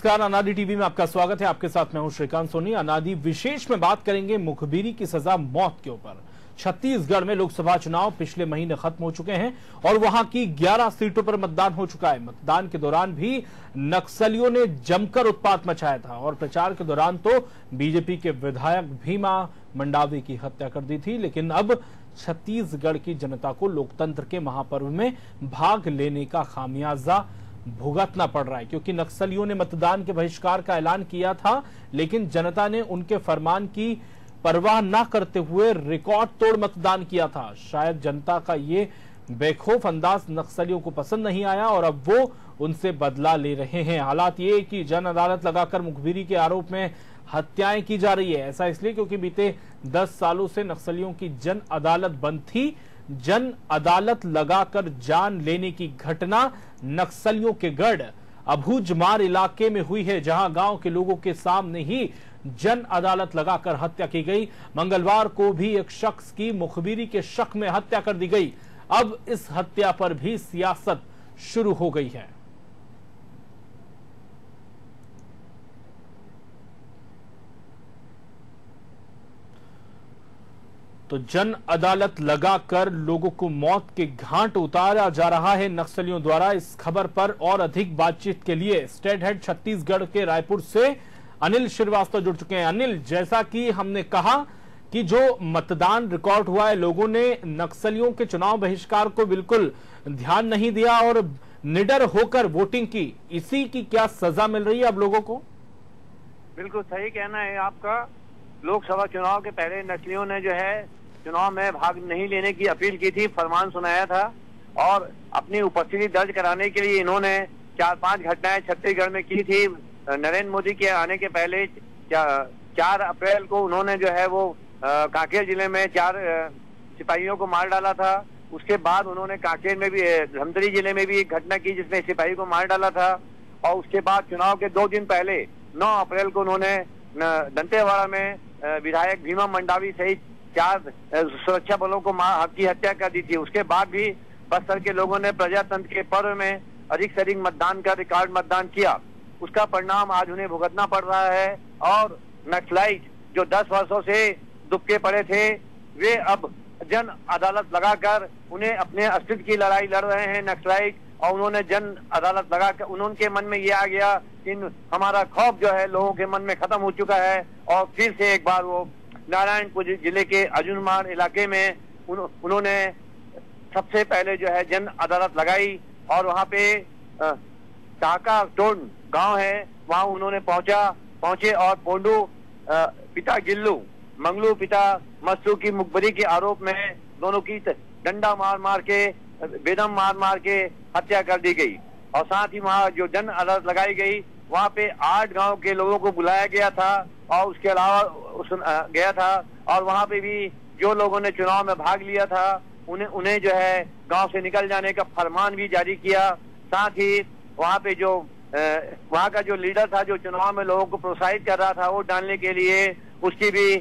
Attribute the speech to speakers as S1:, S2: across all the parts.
S1: नमस्कार, अनादि टीवी में आपका स्वागत है। आपके साथ मैं हूं श्रीकांत सोनी। अनादि विशेष में बात करेंगे मुखबिरी की सजा मौत के ऊपर। छत्तीसगढ़ में लोकसभा चुनाव पिछले महीने खत्म हो चुके हैं और वहां की 11 सीटों पर मतदान हो चुका है। मतदान के दौरान भी नक्सलियों ने जमकर उत्पात मचाया था और प्रचार के दौरान तो बीजेपी के विधायक भीमा मंडावी की हत्या कर दी थी। लेकिन अब छत्तीसगढ़ की जनता को लोकतंत्र के महापर्व में भाग लेने का खामियाजा भुगतना पड़ रहा है, क्योंकि नक्सलियों ने मतदान के बहिष्कार का ऐलान किया था, लेकिन जनता ने उनके फरमान की परवाह न करते हुए रिकॉर्ड तोड़ मतदान किया था। शायद जनता का ये बेखौफ अंदाज नक्सलियों को पसंद नहीं आया और अब वो उनसे बदला ले रहे हैं। हालात ये कि जन अदालत लगाकर मुखबिरी के आरोप में हत्याएं की जा रही है। ऐसा इसलिए क्योंकि बीते 10 सालों से नक्सलियों की जन अदालत बंद थी। जन अदालत लगाकर जान लेने की घटना नक्सलियों के गढ़ अबूझमार इलाके में हुई है, जहां गांव के लोगों के सामने ही जन अदालत लगाकर हत्या की गई। मंगलवार को भी एक शख्स की मुखबिरी के शक में हत्या कर दी गई। अब इस हत्या पर भी सियासत शुरू हो गई है। तो जन अदालत लगाकर लोगों को मौत के घाट उतारा जा रहा है नक्सलियों द्वारा। इस खबर पर और अधिक बातचीत के लिए स्टेट हेड छत्तीसगढ़ के रायपुर से अनिल श्रीवास्तव जुड़ चुके हैं। अनिल, जैसा कि हमने कहा कि जो मतदान रिकॉर्ड हुआ है, लोगों ने नक्सलियों के चुनाव बहिष्कार को बिल्कुल ध्यान नहीं दिया और निडर होकर वोटिंग की। इसी की क्या सजा मिल रही है अब लोगों को?
S2: बिल्कुल सही कहना है आपका। लोकसभा चुनाव के पहले नक्सलियों ने जो है चुनाव में भाग नहीं लेने की अपील की थी, फरमान सुनाया था और अपनी उपस्थिति दर्ज कराने के लिए इन्होंने 4-5 घटनाएं छत्तीसगढ़ में की थी। नरेंद्र मोदी के आने के पहले 4 अप्रैल को उन्होंने जो है वो कांकेर जिले में 4 सिपाहियों को मार डाला था। उसके बाद उन्होंने कांकेर में भी, धमतरी जिले में भी एक घटना की जिसमें सिपाही को मार डाला था। और उसके बाद चुनाव के 2 दिन पहले 9 अप्रैल को उन्होंने दंतेवाड़ा में विधायक भीमा मंडावी सहित 4 सुरक्षा बलों को की हत्या कर दी थी। उसके बाद भी बस्तर के लोगों ने प्रजातंत्र के पर्व में अधिक से अधिक मतदान का रिकॉर्ड मतदान किया। उसका परिणाम आज उन्हें भुगतना पड़ रहा है और नक्सलाइट जो 10 वर्षों से दुबके पड़े थे, वे अब जन अदालत लगाकर उन्हें अपने अस्तित्व की लड़ाई लड़ रहे हैं नक्सलाइट। और उन्होंने जन अदालत लगाकर उनके मन में ये आ गया कि हमारा खौफ जो है लोगों के मन में खत्म हो चुका है और फिर से एक बार वो नारायणपुर जिले के अबूझमार इलाके में उन्होंने सबसे पहले जो है जन अदालत लगाई और वहाँ पे टाका टोन गांव है, वहाँ उन्होंने पहुंचे और पोंडू पिता गिल्लू, मंगलू पिता मस्तू की मुखबिरी के आरोप में दोनों की डंडा मार के, बेदम मार के हत्या कर दी गई। और साथ ही वहाँ जो जन अदालत लगाई गई, वहाँ पे 8 गांव के लोगों को बुलाया गया था और उसके अलावा गया था और वहाँ पे भी जो लोगों ने चुनाव में भाग लिया था उन्हें जो है गांव से निकल जाने का फरमान भी जारी किया। साथ ही वहाँ पे जो वहाँ का जो लीडर था जो चुनाव में लोगों को प्रोत्साहित कर रहा था वोट डालने के लिए, उसकी भी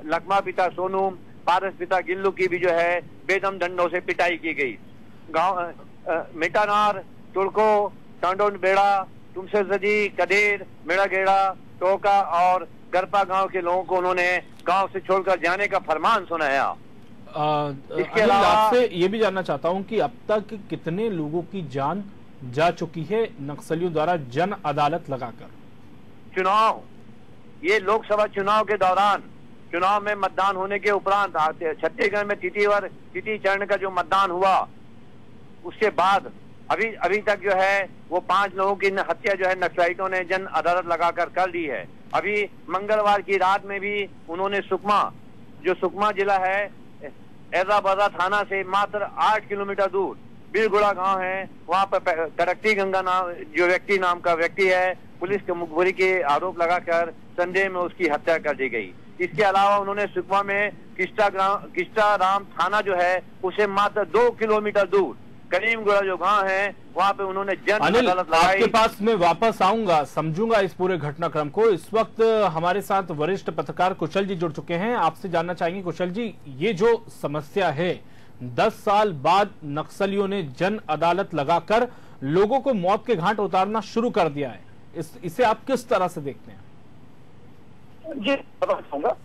S2: लखमा पिता सोनू, पारस पिता गिल्लू की भी जो है बेदम डंडों से पिटाई की गई। गाँव मिटानार, तुड़को, टांडोन बेड़ा, तुमसे सजी, कदेर, मेड़ागेड़ा, टोका और गरपा गांव के लोगों को उन्होंने गांव से छोड़कर जाने का फरमान सुनाया।
S1: इसके अलावा आपसे ये भी जानना चाहता हूं कि अब तक कितने लोगों की जान जा चुकी है नक्सलियों द्वारा जन अदालत लगाकर?
S2: चुनाव, ये लोकसभा चुनाव के दौरान चुनाव में मतदान होने के उपरांत छत्तीसगढ़ में तृतीय चरण का जो मतदान हुआ, उसके बाद अभी तक जो है वो 5 लोगों की हत्या जो है नक्सलाइटों ने जन अदालत लगाकर कर दी है। अभी मंगलवार की रात में भी उन्होंने सुकमा जिला है, एर्राबादा थाना से मात्र 8 किलोमीटर दूर बीरगुड़ा गांव है, वहां पर करक्ती गंगा नाम का व्यक्ति है, पुलिस के मुखबिरी के आरोप लगाकर संदेह में उसकी हत्या कर दी गई। इसके अलावा उन्होंने सुकमा में किस्टा राम थाना जो है उसे मात्र 2 किलोमीटर दूर करीमगुड़ा जो गांव है, वहां पे उन्होंने जन अदालत लगाई।
S1: आपके पास मैं वापस आऊंगा, समझूंगा इस पूरे घटनाक्रम को। इस वक्त हमारे साथ वरिष्ठ पत्रकार कुशल जी जुड़ चुके हैं। आपसे जानना चाहेंगे कुशल जी, ये जो समस्या है 10 साल बाद नक्सलियों ने जन अदालत लगाकर लोगों को मौत के घाट उतारना शुरू कर दिया है, इसे आप किस तरह से देखते हैं?
S3: जी बताना चाहूंगा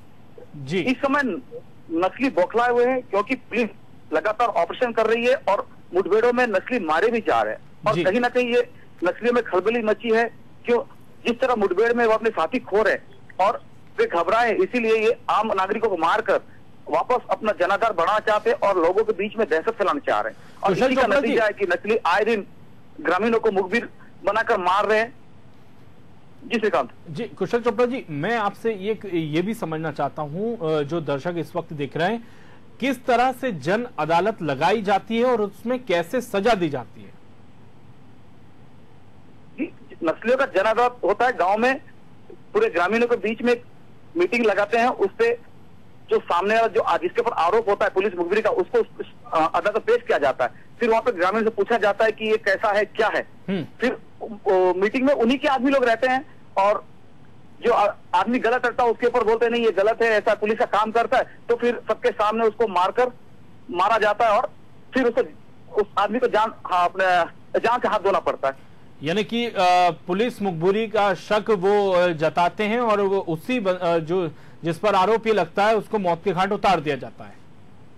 S1: जी।
S3: इस समय नक्सली बौखलाए हुए हैं क्योंकि पुलिस लगातार ऑपरेशन कर रही है और मुठभेड़ों में नक्सली मारे भी जा रहे हैं और कहीं ना कहीं ये नक्सलियों में खलबली मची है। क्यों? जिस तरह मुठभेड़ में वो अपने साथी खो रहे और वे घबराए, इसीलिए ये आम नागरिकों को मारकर वापस अपना जनाधार बढ़ाना चाहते और लोगों के बीच में दहशत फैलाना चाह रहे हैं। और इसी का नतीजा है कि नक्सली आए दिन ग्रामीणों को मुखबिर बनाकर मार रहे हैं। जी श्रीकांत
S1: जी। कुशल चोपड़ा जी, मैं आपसे ये भी समझना चाहता हूं, जो दर्शक इस वक्त देख रहे हैं, किस तरह से जन अदालत लगाई जाती है और उसमें कैसे सजा दी जाती है?
S3: नक्सलियों का जन अदालत होता है गांव में, पूरे ग्रामीणों के बीच में मीटिंग लगाते हैं, उससे जो सामने वाला जो जिसके ऊपर आरोप होता है पुलिस मुखबिरी का, उसको अदालत में पेश किया जाता है। फिर वहां पे ग्रामीण से पूछा जाता है कि ये कैसा है, क्या है। फिर मीटिंग में उन्हीं के आदमी लोग रहते हैं और जो आदमी गलत करता है उसके ऊपर बोलते हैं नहीं ये गलत है, ऐसा पुलिस का काम करता है, तो फिर सबके सामने उसको मारा जाता है और फिर उस आदमी को अपने जान से हाथ धोना पड़ता है।
S1: यानी कि पुलिस मुखबिरी का शक वो जताते हैं और वो उसी जो जिस पर आरोप ये लगता है उसको मौत के घाट उतार दिया जाता है।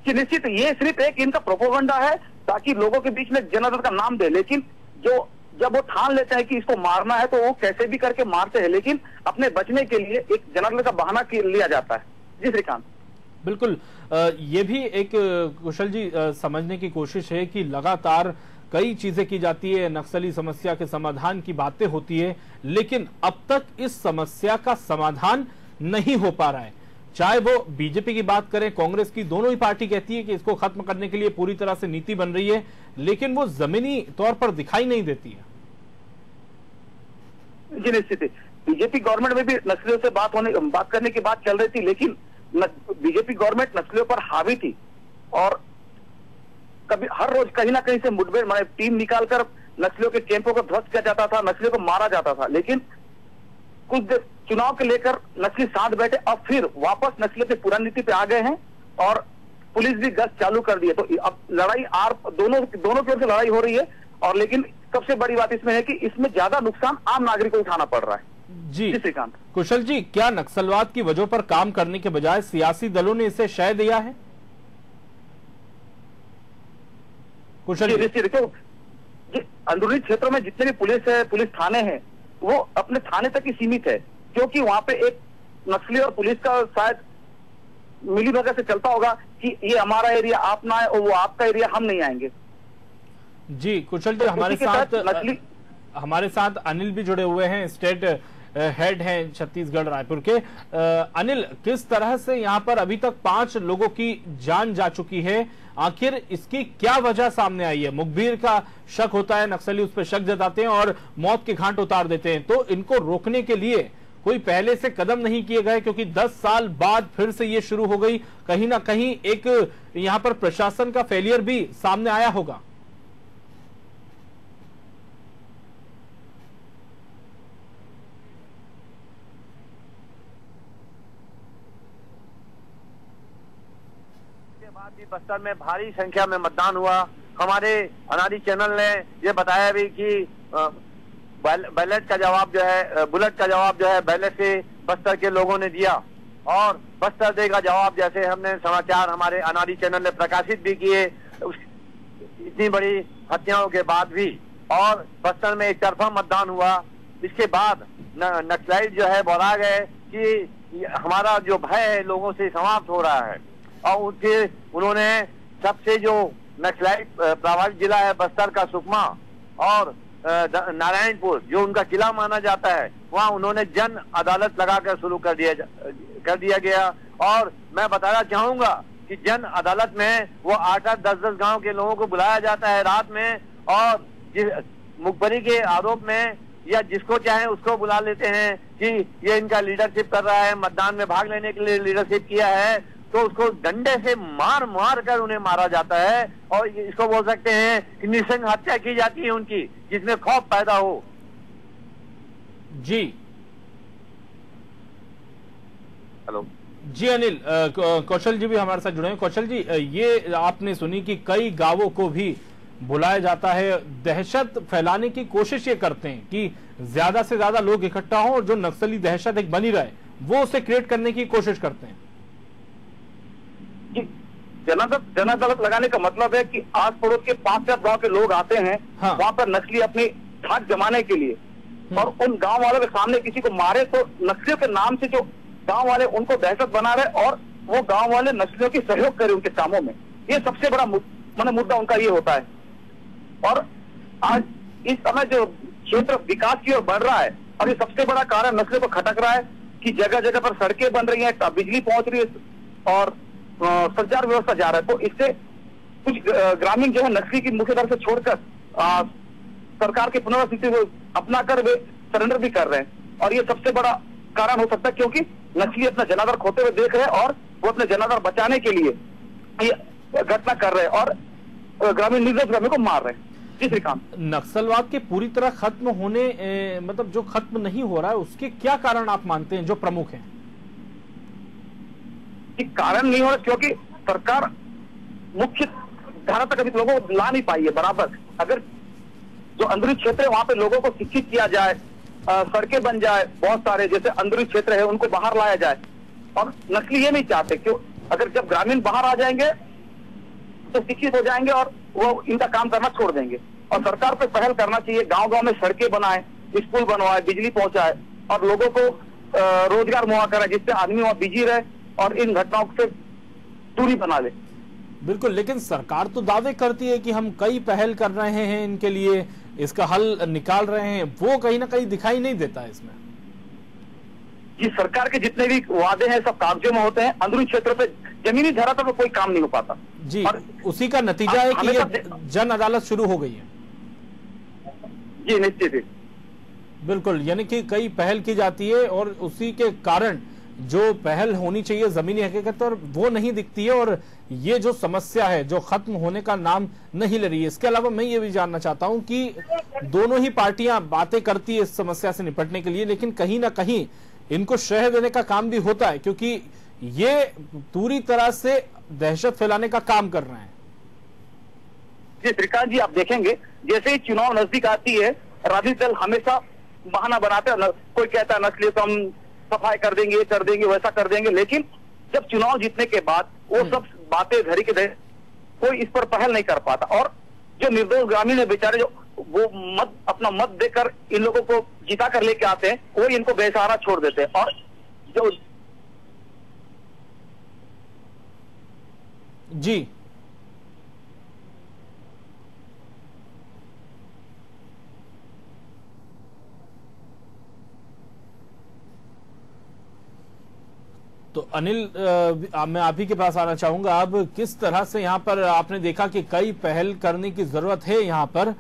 S3: कि निश्चित ये सिर्फ एक इनका प्रोपोगंडा है ताकि लोगों के बीच में जन अदालत का नाम दे, लेकिन जब वो ठान लेते हैं कि इसको मारना है तो वो कैसे भी करके मारते हैं, लेकिन अपने बचने के लिए एक जन अदालत का बहाना लिया जाता है। जी श्रीकांत
S1: बिल्कुल। ये भी एक कुशल जी समझने की कोशिश है कि लगातार कई चीजें की जाती है, नक्सली समस्या के समाधान की बातें होती है, लेकिन अब तक इस समस्या का समाधान नहीं हो पा रहा है। चाहे वो बीजेपी की बात करें, कांग्रेस की, दोनों ही पार्टी कहती है कि इसको खत्म करने के लिए पूरी तरह से नीति बन रही है, लेकिन वो जमीनी तौर पर दिखाई नहीं देती है।
S3: जी निश्चित, बीजेपी गवर्नमेंट में भी नक्सलियों से बात करने की बात चल रही थी, लेकिन बीजेपी गवर्नमेंट नक्सलियों पर हावी थी और कभी हर रोज कहीं ना कहीं से मुठभेड़ टीम निकालकर नक्सलियों के कैंपों को ध्वस्त किया जाता था, नक्सलियों को मारा जाता था। लेकिन कुछ चुनाव के लेकर नक्सली साथ बैठे और फिर वापस नक्सलियों की पुरानी नीति पे आ गए हैं और पुलिस भी गश्त चालू कर दी है। तो अब लड़ाई दोनों की ओर से लड़ाई हो रही है और लेकिन सबसे बड़ी बात इसमें है कि इसमें ज्यादा नुकसान आम नागरिक को उठाना पड़ रहा है।
S1: जी
S3: श्रीकांत।
S1: कुशल जी, क्या नक्सलवाद की वजह पर काम करने के बजाय सियासी दलों ने इसे शय दिया है? कुशल जी
S3: देखो, अंदरूनी क्षेत्रों में जितने भी पुलिस थाने हैं वो अपने थाने तक ही सीमित है, क्योंकि वहां पे एक नक्सली और पुलिस का शायद मिलीभगत से चलता होगा कि ये हमारा एरिया आप ना आए और वो आपका एरिया हम नहीं आएंगे।
S1: जी कुशल जी, हमारे साथ अनिल भी जुड़े हुए हैं, स्टेट हेड हैं छत्तीसगढ़ रायपुर के। अनिल, किस तरह से यहाँ पर अभी तक 5 लोगों की जान जा चुकी है, आखिर इसकी क्या वजह सामने आई है? मुखबिर का शक होता है, नक्सली उस पर शक जताते हैं और मौत के घाट उतार देते हैं, तो इनको रोकने के लिए कोई पहले से कदम नहीं किए गए? क्योंकि 10 साल बाद फिर से ये शुरू हो गई, कहीं ना कहीं एक यहाँ पर प्रशासन का फेलियर भी सामने आया होगा।
S2: बस्तर में भारी संख्या में मतदान हुआ। हमारे अनारी चैनल ने ये बताया भी कि बैलेट का जवाब जो है, बुलेट का जवाब जो है बैलेट से बस्तर के लोगों ने दिया और बस्तर देगा जवाब, जैसे हमने समाचार हमारे अनारी चैनल ने प्रकाशित भी किए इतनी बड़ी हत्याओं के बाद भी। और बस्तर में एक तरफा मतदान हुआ। इसके बाद नक्सलाइट जो है बोला गए कि हमारा जो भय है लोगों से समाप्त हो रहा है और फिर उन्होंने सबसे जो नक्सलाइट प्रभावित जिला है बस्तर का सुकमा और नारायणपुर जो उनका किला माना जाता है, वहां उन्होंने जन अदालत लगाकर शुरू कर दिया गया। और मैं बताना चाहूंगा कि जन अदालत में वो 8-8, 10-10 गांव के लोगों को बुलाया जाता है रात में और मुखबरी के आरोप में या जिसको चाहे उसको बुला लेते हैं कि ये इनका लीडरशिप कर रहा है, मतदान में भाग लेने के लिए लीडरशिप किया है, तो उसको डंडे से मार कर उन्हें मारा जाता है और इसको बोल सकते हैं कि निसंग हत्या की जाती है उनकी, जिसमें खौफ पैदा हो।
S1: जी
S2: हेलो
S1: जी अनिल, कौशल जी भी हमारे साथ जुड़े हैं। कौशल जी, ये आपने सुनी कि कई गांवों को भी बुलाया जाता है, दहशत फैलाने की कोशिश ये करते हैं कि ज्यादा से ज्यादा लोग इकट्ठा हों और जो नक्सली दहशत एक बनी रहे वो उसे क्रिएट करने की कोशिश करते हैं।
S3: जन अदालत लगाने का मतलब है कि आस पड़ोस के 5-7 गांव के लोग आते हैं,
S1: हाँ।
S3: वहां पर नक्सली अपनी धाक जमाने के लिए, और उन गांव वालों के सामने किसी को मारे तो नक्सलियों के नाम से जो गांव वाले उनको दहशत बना रहे और वो गांव वाले नक्सलियों की सहयोग करे उनके कामों में। ये सबसे बड़ा मुद्दा उनका ये होता है। और आज इस समय जो क्षेत्र विकास की ओर बढ़ रहा है और ये सबसे बड़ा कारण नस्लियों को खटक रहा है कि जगह जगह पर सड़कें बन रही हैं, बिजली पहुंच रही है और संचार व्यवस्था जा रहा है। तो इससे कुछ ग्रामीण जो है नक्सली की मुख्यधारा से छोड़कर सरकार की पुनर्स्थिति को अपना कर वे सरेंडर भी कर रहे हैं। और ये सबसे बड़ा कारण हो सकता है क्योंकि नक्सली अपना जनाधार खोते हुए देख रहे हैं और वो अपने जनाधार बचाने के लिए ये घटना कर रहे हैं और ग्रामीण निर्दोष ग्रामीण को मार रहे हैं। जी श्रीकांत,
S1: नक्सलवाद के पूरी तरह खत्म होने मतलब जो खत्म नहीं हो रहा है उसके क्या कारण आप मानते हैं जो प्रमुख हैं?
S3: कारण नहीं हो रहा क्योंकि सरकार मुख्य धारा तक अभी लोगों को ला नहीं पाई है बराबर। अगर जो अंदरूनी क्षेत्र है वहां पे लोगों को शिक्षित किया जाए, सड़कें बन जाए, बहुत सारे जैसे अंदरूनी क्षेत्र है उनको बाहर लाया जाए। और नस्ली ये नहीं चाहते क्यों, अगर जब ग्रामीण बाहर आ जाएंगे तो शिक्षित हो जाएंगे और वो इनका काम करना छोड़ देंगे। और सरकार को पहल करना चाहिए, गांव गांव में सड़कें बनाए, स्कूल बनवाए, बिजली पहुंचाए और लोगों को रोजगार मुहैया कराए जिससे आदमी वहां बिजी रहे और इन घटनाओं से दूरी बना ले।
S1: बिल्कुल, लेकिन सरकार तो दावे करती है कि हम कई पहल कर रहे हैं इनके लिए, इसका हल निकाल रहे हैं, वो कहीं ना कहीं दिखाई नहीं देता है इसमें।
S3: जी, सरकार के जितने भी वादे हैं सब कागजों में होते हैं, अंदरूनी क्षेत्रों पे जमीनी धरातल पर कोई काम नहीं हो पाता।
S1: जी, और उसी का नतीजा है कि ये जन अदालत शुरू हो गई है।
S3: जी निश्चित ही,
S1: बिल्कुल, यानी कि कई पहल की जाती है और उसी के कारण जो पहल होनी चाहिए जमीनी हकीकत पर वो नहीं दिखती है और ये जो समस्या है जो खत्म होने का नाम नहीं ले रही है। इसके अलावा मैं ये भी जानना चाहता हूं कि दोनों ही पार्टियां बातें करती है इस समस्या से निपटने के लिए, लेकिन कहीं ना कहीं इनको श्रेय देने का काम भी होता है क्योंकि ये पूरी तरह से दहशत फैलाने का काम कर रहे हैं।
S3: जी श्रीकांत जी, आप देखेंगे जैसे ही चुनाव नजदीक आती है राजनीतिक दल हमेशा बहाना बनाते हैं। कोई कहता है नस्ली तो हम सफाई कर देंगे, ये कर देंगे, वैसा कर देंगे, लेकिन जब चुनाव जीतने के बाद वो सब बातें घड़ी के कोई इस पर पहल नहीं कर पाता। और जो निर्दोष ग्रामीण है बेचारे, जो वो अपना मत देकर इन लोगों को जिता कर लेके आते हैं, वो इनको बेसहारा छोड़ देते हैं। और जो
S1: जी तो अनिल, मैं आप ही के पास आना चाहूंगा। अब किस तरह से यहाँ पर आपने देखा कि कई पहल करने की जरूरत है यहाँ पर,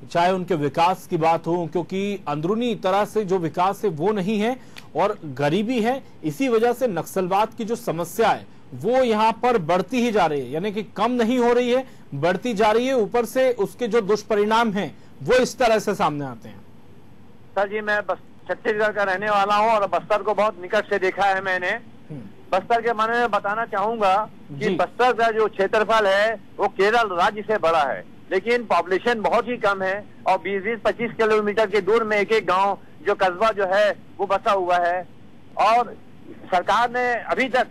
S1: चाहे उनके विकास की बात हो, क्योंकि अंदरूनी तरह से जो विकास है वो नहीं है और गरीबी है। इसी वजह से नक्सलवाद की जो समस्या है वो यहाँ पर बढ़ती ही जा रही है, यानी कि कम नहीं हो रही है, बढ़ती जा रही है। ऊपर से उसके जो दुष्परिणाम हैं वो इस तरह से सामने आते हैं।
S2: सर जी, मैं छत्तीसगढ़ का रहने वाला हूँ और बस्तर को बहुत निकट से देखा है मैंने। बस्तर के बारे में बताना चाहूंगा कि बस्तर का जो क्षेत्रफल है वो केरल राज्य से बड़ा है, लेकिन पॉपुलेशन बहुत ही कम है और 20-25 किलोमीटर के दूर में एक एक गांव जो कस्बा जो है वो बसा हुआ है। और सरकार ने अभी तक,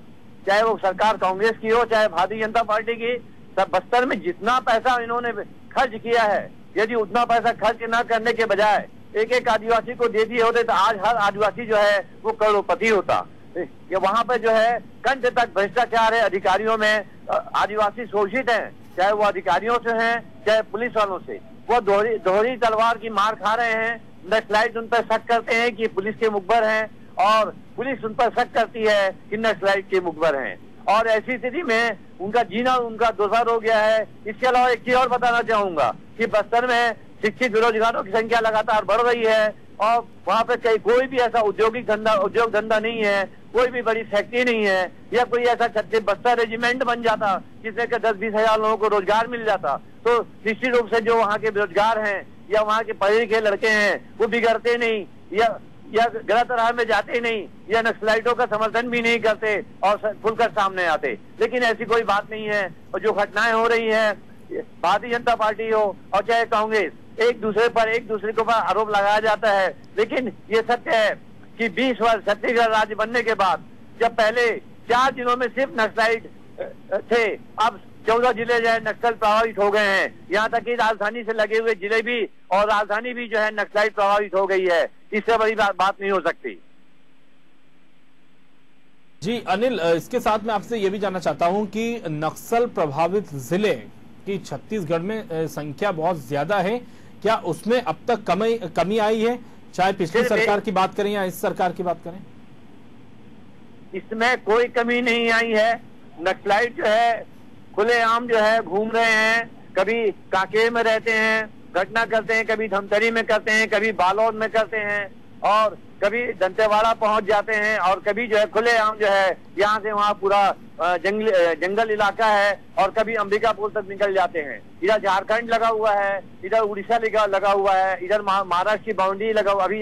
S2: चाहे वो सरकार कांग्रेस की हो चाहे भारतीय जनता पार्टी की, सब बस्तर में जितना पैसा इन्होंने खर्च किया है, यदि उतना पैसा खर्च न करने के बजाय एक एक आदिवासी को दे दिए होते तो आज हर आदिवासी जो है वो करोड़पति होता। ये वहां पे जो है कंठ तक भ्रष्टाचार है अधिकारियों में। आदिवासी शोषित हैं, चाहे वो अधिकारियों से हैं चाहे पुलिस वालों से। वो दोहरी तलवार की मार खा रहे हैं। नक्सलाइट उन पर शक करते हैं कि पुलिस के मुखबिर हैं और पुलिस उन पर शक करती है कि नक्सलाइट के मुखबिर हैं। और ऐसी स्थिति में उनका जीना उनका दुर्भर हो गया है। इसके अलावा एक चीज और बताना चाहूंगा कि बस्तर में शिक्षित बेरोजगारों की संख्या लगातार बढ़ रही है और वहाँ पे कोई भी ऐसा उद्योग धंधा नहीं है, कोई भी बड़ी फैक्ट्री नहीं है या कोई ऐसा बस्तर रेजिमेंट बन जाता जिससे कि 10-20 हजार लोगों को रोजगार मिल जाता तो निश्चित रूप से जो वहाँ के बेरोजगार हैं या वहाँ के पढ़े लिखे लड़के हैं वो बिगड़ते नहीं या गलत राह में जाते नहीं या नक्सलाइटों का समर्थन भी नहीं करते और खुलकर सामने आते। लेकिन ऐसी कोई बात नहीं है और जो घटनाएं हो रही हैं भारतीय जनता पार्टी हो और चाहे कांग्रेस, एक दूसरे के ऊपर आरोप लगाया जाता है। लेकिन ये सत्य है कि 20 वर्ष छत्तीसगढ़ राज्य बनने के बाद, जब पहले 4 जिलों में सिर्फ नक्सलाइट थे, अब 14 जिले जो है नक्सल प्रभावित हो गए हैं। यहाँ तक कि राजधानी से लगे हुए जिले भी और राजधानी भी जो है नक्सलाइट प्रभावित हो गई है। इससे बड़ी बात नहीं हो सकती।
S1: जी अनिल, इसके साथ मैं आपसे ये भी जानना चाहता हूं कि नक्सल प्रभावित जिले की छत्तीसगढ़ में संख्या बहुत ज्यादा है, क्या उसमें अब तक कमी आई है, चाहे पिछली सरकार की बात करें या इस सरकार की बात करें?
S2: इसमें कोई कमी नहीं आई है। नक्सलाइट जो है खुलेआम जो है घूम रहे हैं, कभी कांकेर में रहते हैं, घटना करते हैं, कभी धमतरी में करते हैं, कभी बालोद में करते हैं और कभी दंतेवाड़ा पहुंच जाते हैं और कभी जो है खुलेआम जो है यहाँ से वहाँ पूरा जंगल इलाका है और कभी अंबिकापुर तक निकल जाते हैं। इधर झारखंड लगा हुआ है, इधर उड़ीसा लगा हुआ है, इधर महाराष्ट्र की बाउंड्री लगा हुआ। अभी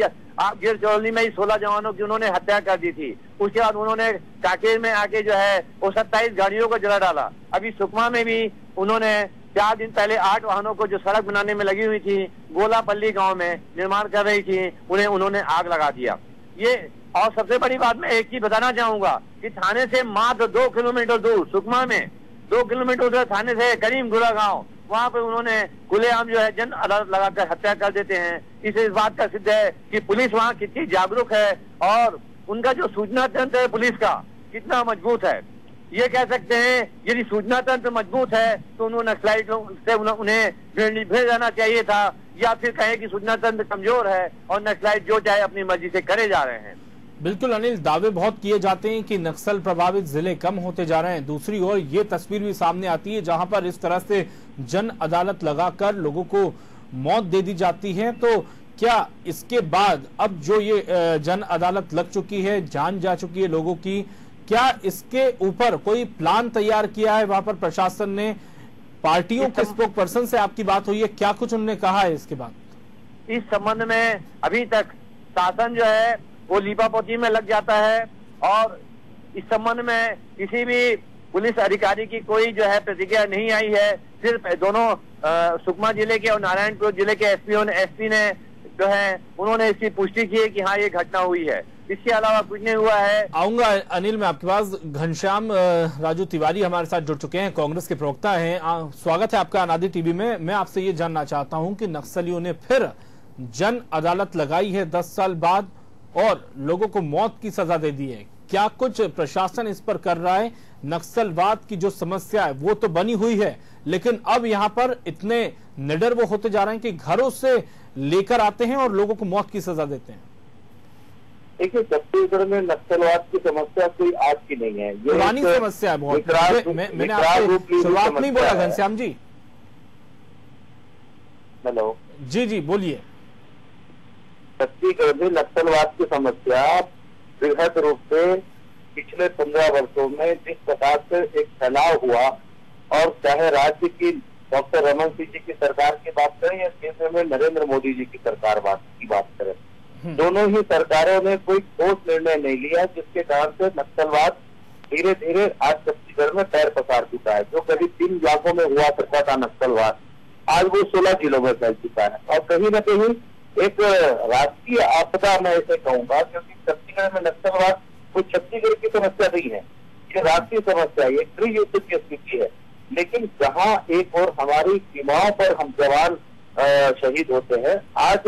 S2: गिर चौली में ही 16 जवानों की उन्होंने हत्या कर दी थी। उसके बाद उन्होंने कांकेर में आके जो है वो 27 गाड़ियों को जला डाला। अभी सुकमा में भी उन्होंने 4 दिन पहले 8 वाहनों को जो सड़क बनाने में लगी हुई थी, गोलापल्ली गांव में निर्माण कर रही थी, उन्होंने आग लगा दिया। ये और सबसे बड़ी बात मैं एक चीज बताना चाहूंगा कि थाने से मात्र 2 किलोमीटर दूर, सुकमा में 2 किलोमीटर दूर थाने से करीमगुड़ा गांव, वहां पे उन्होंने खुलेआम जो है जन अदालत लगाकर हत्या कर देते हैं। इसे इस बात का सिद्ध है कि पुलिस वहां कितनी जागरूक है और उनका जो सूचना तंत्र है पुलिस का कितना मजबूत है। ये कह सकते हैं यदि सूचना तंत्र मजबूत है तो उन्होंने नक्सलाइट से उन्हें भिड़ जाना चाहिए था, या फिर कहें कि सूचना तंत्र कमजोर है और नक्सलाइट जो चाहे अपनी मर्जी से करे जा रहे हैं।
S1: बिल्कुल अनिल, दावे बहुत किए जाते हैं कि नक्सल प्रभावित जिले कम होते जा रहे हैं। दूसरी ओर ये तस्वीर भी सामने आती है जहां पर इस तरह से जन अदालत लगाकर लोगों को मौत दे दी जाती है। तो क्या इसके बाद अब जो ये जन अदालत लग चुकी है, जान जा चुकी है लोगों की, क्या इसके ऊपर कोई प्लान तैयार किया है वहां पर प्रशासन ने? पार्टियों के स्पोक पर्सन से आपकी बात हुई है, क्या कुछ उन्होंने कहा है इसके बाद?
S2: इस संबंध में अभी तक शासन जो है वो लीपापोती में लग जाता है और इस संबंध में किसी भी पुलिस अधिकारी की कोई जो है प्रतिक्रिया नहीं आई है। सिर्फ दोनों सुकमा जिले के और नारायणपुर जिले के एसपी ने जो है उन्होंने इसकी पुष्टि की है कि हाँ ये घटना हुई है। इसके अलावा कुछ नहीं हुआ है।
S1: आऊंगा अनिल मैं आपके पास। घनश्याम राजू तिवारी हमारे साथ जुड़ चुके हैं, कांग्रेस के प्रवक्ता हैं। स्वागत है आपका अनादि टीवी में। मैं आपसे ये जानना चाहता हूं कि नक्सलियों ने फिर जन अदालत लगाई है 10 साल बाद और लोगों को मौत की सजा दे दी है। क्या कुछ प्रशासन इस पर कर रहा है? नक्सलवाद की जो समस्या है वो तो बनी हुई है, लेकिन अब यहाँ पर इतने निडर वो होते जा रहे हैं कि घरों से लेकर आते हैं और लोगों को मौत की सजा देते हैं।
S4: देखिए, छत्तीसगढ़ में नक्सलवाद की समस्या कोई आज की नहीं है, ये
S1: पुरानी समस्या है बहुत। मैंने आपको शुरुआत में बोला घनश्याम जी।
S4: हेलो
S1: जी जी बोलिए।
S4: छत्तीसगढ़ में नक्सलवाद की समस्या बृहद रूप से पिछले 15 वर्षों में जिस प्रकार से एक फैलाव हुआ, और चाहे राज्य की डॉक्टर रमन सिंह जी की सरकार की बात करें या केंद्र में नरेंद्र मोदी जी की सरकार की बात करें, दोनों ही सरकारों ने कोई ठोस निर्णय नहीं लिया जिसके कारण से नक्सलवाद धीरे धीरे आज छत्तीसगढ़ में पैर पसार चुका है। जो कभी 3 इलाकों में हुआ करता था नक्सलवाद, आज वो 16 जिलों में फैल चुका है और कहीं न कहीं एक राष्ट्रीय आपदा मैं इसे कहूंगा, क्योंकि छत्तीसगढ़ में नक्सलवाद कोई छत्तीसगढ़ की समस्या नहीं है, ये राष्ट्रीय समस्या है, एक गृह युद्ध की स्थिति है। लेकिन जहां एक और हमारी सीमाओं पर हम जवान शहीद होते हैं, आज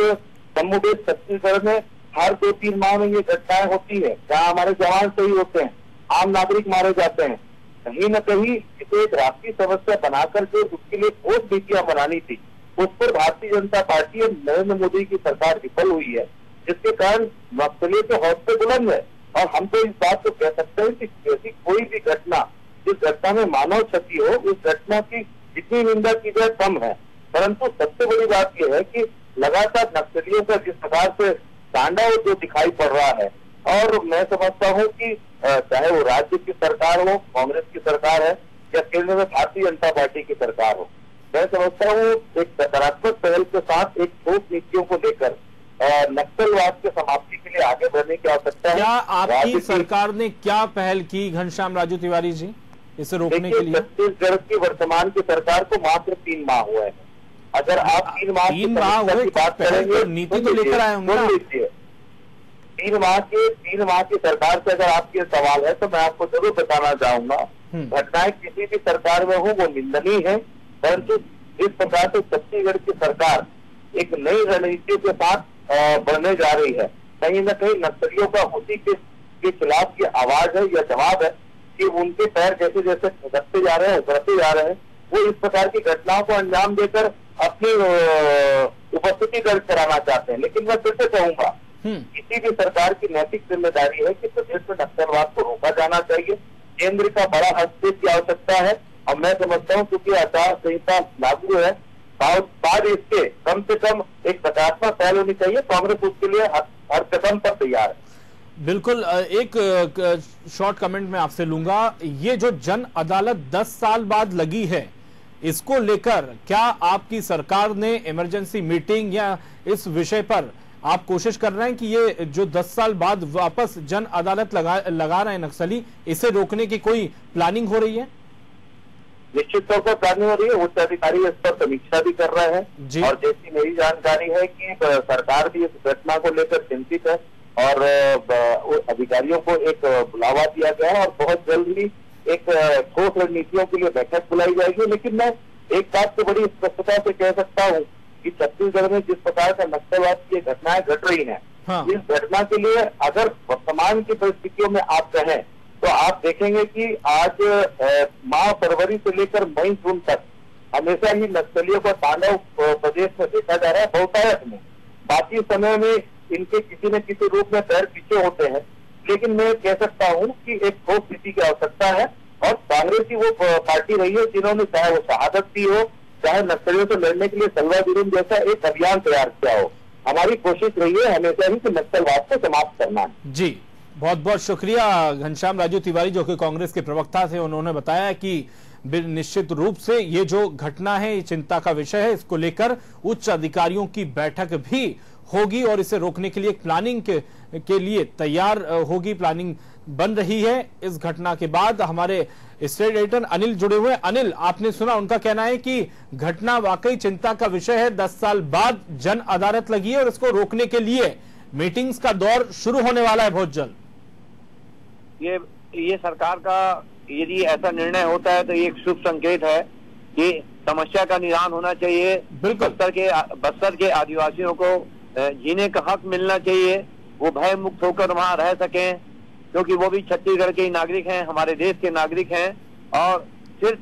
S4: समुदेश छत्तीसगढ़ में हर 2-3 माह में ये घटनाएं होती है जहां हमारे जवान शहीद होते हैं, आम नागरिक मारे जाते हैं। कहीं न कहीं इसे एक राष्ट्रीय समस्या बनाकर जो उसके लिए ठोस नीतियां बनानी थी, उस पर भारतीय जनता पार्टी और नरेंद्र मोदी की सरकार विफल हुई है, जिसके कारण नक्सलियों के हौसले बुलंद है। और हम तो इस बात को कह सकते हैं कि ऐसी कोई भी घटना जिस घटना में मानव क्षति हो, उस घटना की जितनी निंदा की जाए कम है। परंतु सबसे बड़ी बात यह है कि लगातार नक्सलियों का जिस प्रकार से तांडव जो दिखाई पड़ रहा है, और मैं समझता हूँ कि चाहे वो राज्य की सरकार हो, कांग्रेस की सरकार है, या केंद्र में भारतीय जनता पार्टी की सरकार हो, मैं समझता हूँ एक सकारात्मक पहल के साथ एक ठोस नीतियों को लेकर नक्सलवाद के समाप्ति के लिए आगे बढ़ने की आवश्यकता है।
S1: क्या आपकी सरकार ने क्या पहल की घनश्याम राजू तिवारी जी? इसे रोकने के लिए?
S4: छत्तीसगढ़ की वर्तमान की सरकार को मात्र 3 माह हुए हैं। अगर आप 3 माह की बात करेंगे,
S1: नीति तो लेकर आए होंगे।
S4: 3 माह की सरकार से अगर आपके सवाल है तो मैं आपको जरूर बताना चाहूंगा, घटनाएं किसी भी सरकार में हो वो निंदनीय है, परंतु जिस प्रकार से छत्तीसगढ़ की सरकार एक नई रणनीति के साथ बढ़ने जा रही है, कहीं न कहीं नक्सलियों का उसी के खिलाफ की आवाज है या जवाब है कि उनके पैर जैसे जैसे धसते जा रहे हैं, उभरते जा रहे हैं, वो इस प्रकार की घटनाओं को अंजाम देकर अपनी उपस्थिति दर्ज कराना चाहते हैं। लेकिन मैं फिर से कहूंगा, किसी भी सरकार की नैतिक जिम्मेदारी है कि प्रदेश में नक्सलवाद को रोका जाना चाहिए। केंद्र का बड़ा हस्तक्षेप की आवश्यकता है और मैं समझता हूँ क्योंकि आचार संहिता लागू है, बाद इसके कम से कम एक सकारात्मक पहल होनी चाहिए। कांग्रेस उसके लिए हर कदम पर तैयार है।
S1: बिल्कुल। एक शॉर्ट कमेंट में आपसे लूंगा, ये जो जन अदालत 10 साल बाद लगी है, इसको लेकर क्या आपकी सरकार ने इमरजेंसी मीटिंग या इस विषय पर आप कोशिश कर रहे हैं कि ये जो 10 साल बाद वापस जन अदालत लगा रहे हैं नक्सली, इसे रोकने की कोई प्लानिंग हो रही है?
S4: निश्चित तौर पर प्लानिंग हो रही है। उच्च अधिकारी इस पर समीक्षा भी कर रहे हैं और जैसी मेरी जानकारी है कि सरकार भी इस घटना को लेकर चिंतित है और अधिकारियों को एक बुलावा दिया गया है और बहुत जल्द ही एक ठोस रणनीतियों के लिए बैठक बुलाई जाएगी। लेकिन मैं एक बात तो बड़ी स्पष्टता से कह सकता हूँ कि छत्तीसगढ़ में जिस प्रकार का नक्सलवाद की घटनाएं घट रही हैं, इस घटना के लिए अगर वर्तमान की परिस्थितियों में आप कहें तो आप देखेंगे कि आज माह फरवरी से लेकर मई जून तक हमेशा ही नक्सलियों का तांडव प्रदेश में देखा जा रहा है बहुतायत में। बाकी समय में इनके किसी न किसी रूप में पैर पीछे होते हैं, लेकिन मैं कह सकता हूं कि एक ठोस स्थिति की आवश्यकता है और कांग्रेस की वो पार्टी रही है जिन्होंने चाहे वो शहादत दी हो, चाहे नक्सलियों से लड़ने के लिए सलवा विरुद्ध जैसा एक अभियान तैयार किया हो। हमारी कोशिश रही है हमेशा ही कि नक्सलवाद को समाप्त करना है।
S1: जी, बहुत बहुत शुक्रिया घनश्याम राजू तिवारी, जो कि कांग्रेस के प्रवक्ता थे। उन्होंने बताया कि निश्चित रूप से ये जो घटना है ये चिंता का विषय है, इसको लेकर उच्च अधिकारियों की बैठक भी होगी और इसे रोकने के लिए प्लानिंग के लिए तैयार होगी, प्लानिंग बन रही है। इस घटना के बाद हमारे स्टेट एडिटर अनिल जुड़े हुए। अनिल, आपने सुना, उनका कहना है कि घटना वाकई चिंता का विषय है, 10 साल बाद जन अदालत लगी है और इसको रोकने के लिए मीटिंग्स का दौर शुरू होने वाला है बहुत जल्द।
S2: ये सरकार का यदि ऐसा निर्णय होता है तो ये एक शुभ संकेत है कि समस्या का निदान होना चाहिए। बस्तर के आदिवासियों को जीने का हक मिलना चाहिए, वो भय मुक्त होकर वहां रह सकें, क्योंकि वो भी छत्तीसगढ़ के नागरिक हैं, हमारे देश के नागरिक हैं। और सिर्फ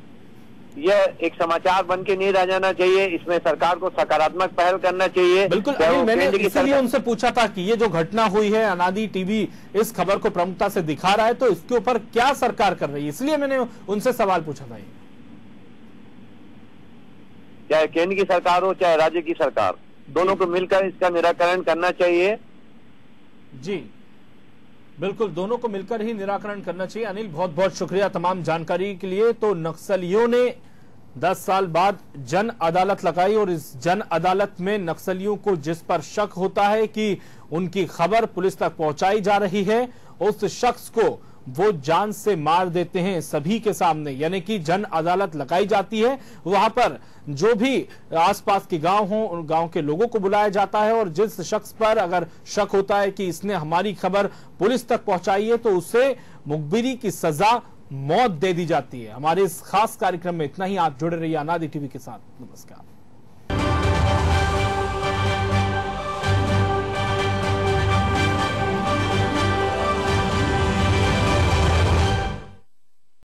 S2: यह एक समाचार बन के नहीं रह जाना चाहिए, इसमें सरकार को सकारात्मक पहल करना चाहिए।
S1: बिल्कुल, मैंने इसलिए उनसे पूछा था कि ये जो घटना हुई है, अनादि टीवी इस खबर को प्रमुखता से दिखा रहा है, तो इसके ऊपर क्या सरकार कर रही है, इसलिए मैंने उनसे सवाल पूछा था।
S2: चाहे केंद्र की सरकार हो चाहे राज्य की सरकार, दोनों को मिलकर इसका निराकरण करना चाहिए।
S1: जी बिल्कुल, दोनों को मिलकर ही निराकरण करना चाहिए। अनिल, बहुत बहुत शुक्रिया तमाम जानकारी के लिए। तो नक्सलियों ने 10 साल बाद जन अदालत लगाई और इस जन अदालत में नक्सलियों को जिस पर शक होता है कि उनकी खबर पुलिस तक पहुंचाई जा रही है, उस शख्स को वो जान से मार देते हैं सभी के सामने। यानी कि जन अदालत लगाई जाती है, वहां पर जो भी आसपास के गांव हो उन गांव के लोगों को बुलाया जाता है और जिस शख्स पर अगर शक होता है कि इसने हमारी खबर पुलिस तक पहुंचाई है तो उसे मुखबिरी की सजा मौत दे दी जाती है। हमारे इस खास कार्यक्रम में इतना ही। आप जुड़े रहिए अनादि टीवी के साथ। नमस्कार।